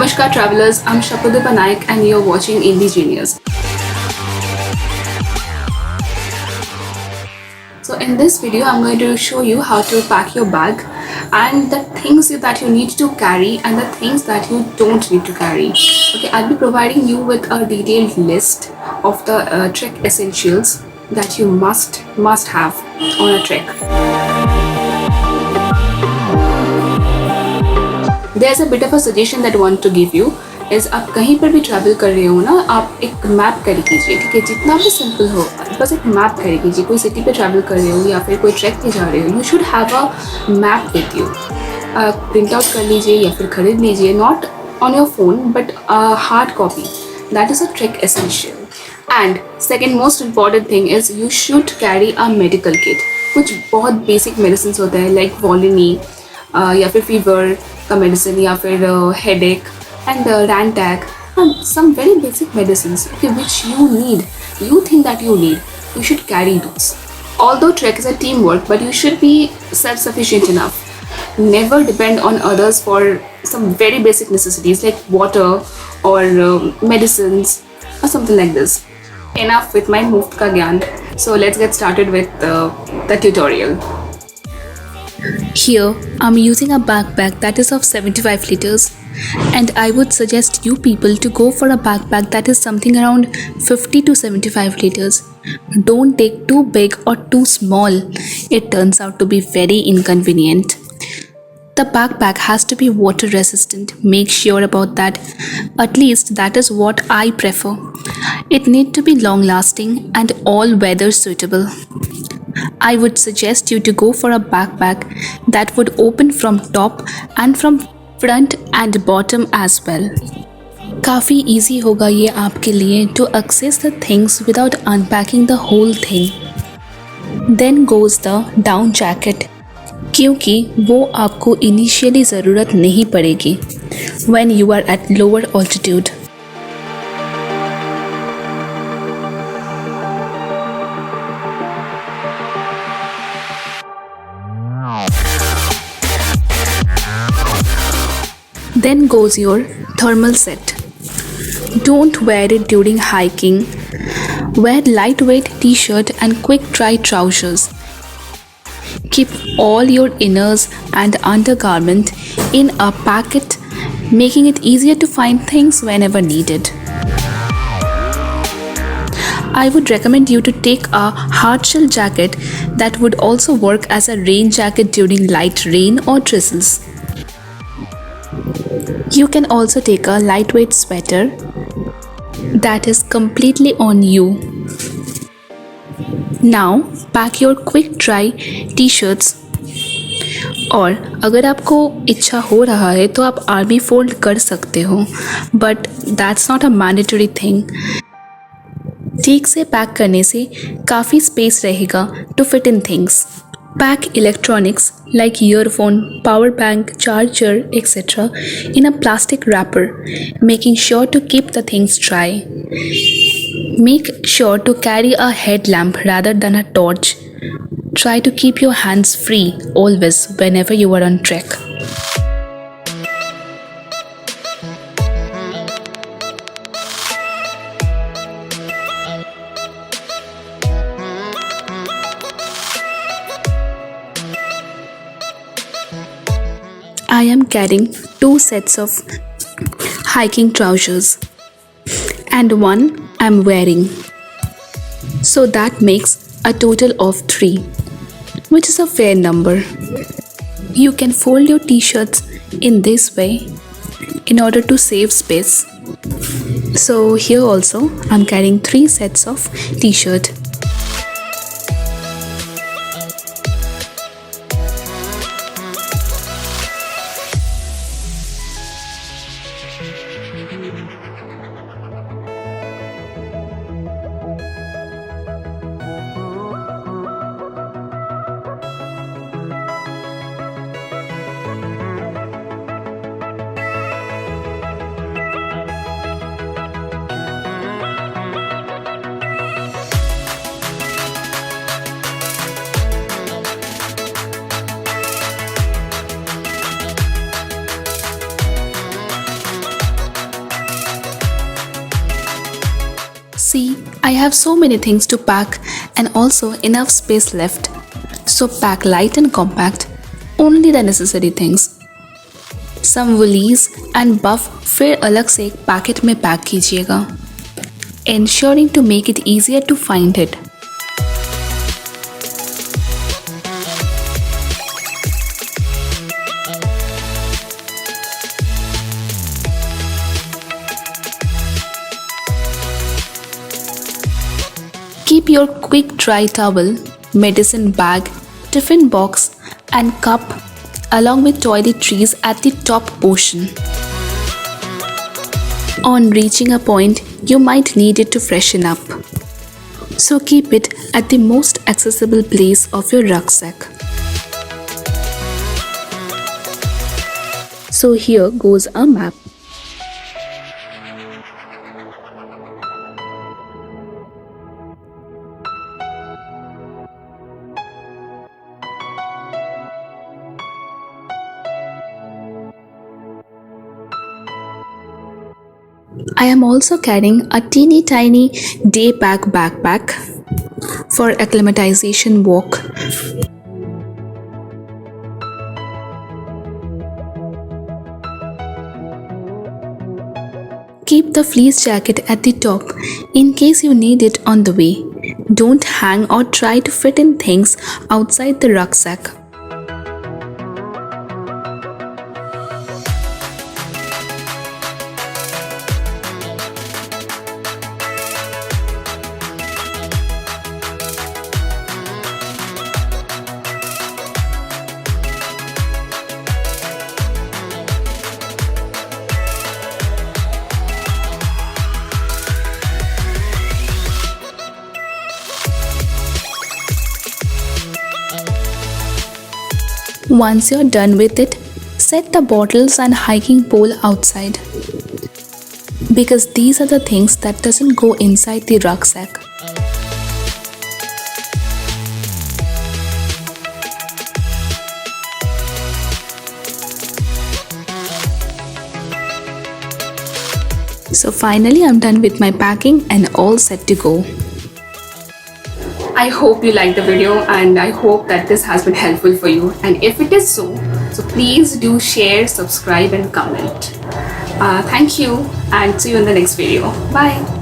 Namaskar travelers, I'm Shapadapa Naik and you're watching Indie Genius. So in this video, I'm going to show you how to pack your bag and the things that you need to carry and the things that you don't need to carry. Okay, I'll be providing you with a detailed list of the trek essentials that you must have on a trek. There's a bit of a suggestion that I want to give you is आप कहीं पर भी travel कर रहे हो ना, आप एक मैप कैरी कीजिए, ठीक है, जितना भी सिंपल हो, बस एक मैप कैरी कीजिए. कोई सिटी पे ट्रैवल कर रहे हो या फिर कोई ट्रैक पे जा रहे हो, you should have a map with you. Print out कर लीजिए या फिर खरीद लीजिए, not on your phone but hard copy. That is a track essential. And second most important thing is you should carry a medical kit. कुछ बहुत basic medicine होते हैं लाइक वॉलिनी या फिर फीवर का मेडिसिन या फिर headache and Rantac and some very basic medicines, okay, which you think that you need, you should carry those. Although trek is a teamwork, but you should be self-sufficient enough. Never depend on others for some very basic necessities like water or medicines or something like this. Enough with my Muft ka gyan. So let's get started with the tutorial. Here I'm using a backpack that is of 75 liters and I would suggest you people to go for a backpack that is something around 50 to 75 liters. Don't take too big or too small. It turns out to be very inconvenient. The backpack has to be water resistant. Make sure about that. At least that is what I prefer. It needs to be long lasting and all weather suitable. I would suggest you to go for a backpack that would open from top and from front and bottom as well. काफ़ी easy होगा ये आपके लिए to access the things without unpacking the whole thing. Then goes the down jacket, क्योंकि वो आपको initially ज़रूरत नहीं पड़ेगी when you are at lower altitude. Then goes your thermal set. Don't wear it during hiking. Wear lightweight t-shirt and quick dry trousers. Keep all your inners and undergarment in a packet, making it easier to find things whenever needed. I would recommend you to take a hardshell jacket that would also work as a rain jacket during light rain or drizzles. You can also take a lightweight sweater that is completely on you. Now pack your quick dry t-shirts और अगर आपको इच्छा हो रहा है तो आप army fold कर सकते हो, but that's not a mandatory thing. ठीक से पैक करने से काफ़ी स्पेस रहेगा to fit in things. Pack electronics like earphone, power bank, charger, etc. in a plastic wrapper, making sure to keep the things dry. Make sure to carry a headlamp rather than a torch. Try to keep your hands free always whenever you are on trek. I am carrying 2 sets of hiking trousers and one I'm wearing. So that makes a total of 3, which is a fair number. You can fold your t-shirts in this way in order to save space. So here also I'm carrying 3 sets of t-shirt. I have so many things to pack and also enough space left. So pack light and compact, only the necessary things. Some woolies and buff फिर अलग से एक packet में pack कीजिएगा, ensuring to make it easier to find it. Keep your quick dry towel, medicine bag, tiffin box and cup along with toiletries at the top portion. On reaching a point, you might need it to freshen up. So keep it at the most accessible place of your rucksack. So here goes a map. I am also carrying a teeny tiny day pack backpack for acclimatization walk. Keep the fleece jacket at the top in case you need it on the way. Don't hang or try to fit in things outside the rucksack. Once you're done with it, set the bottles and hiking pole outside, because these are the things that doesn't go inside the rucksack. So finally I'm done with my packing and all set to go. I hope you liked the video and I hope that this has been helpful for you, and if it is so please do share, subscribe and comment. Thank you and see you in the next video. Bye.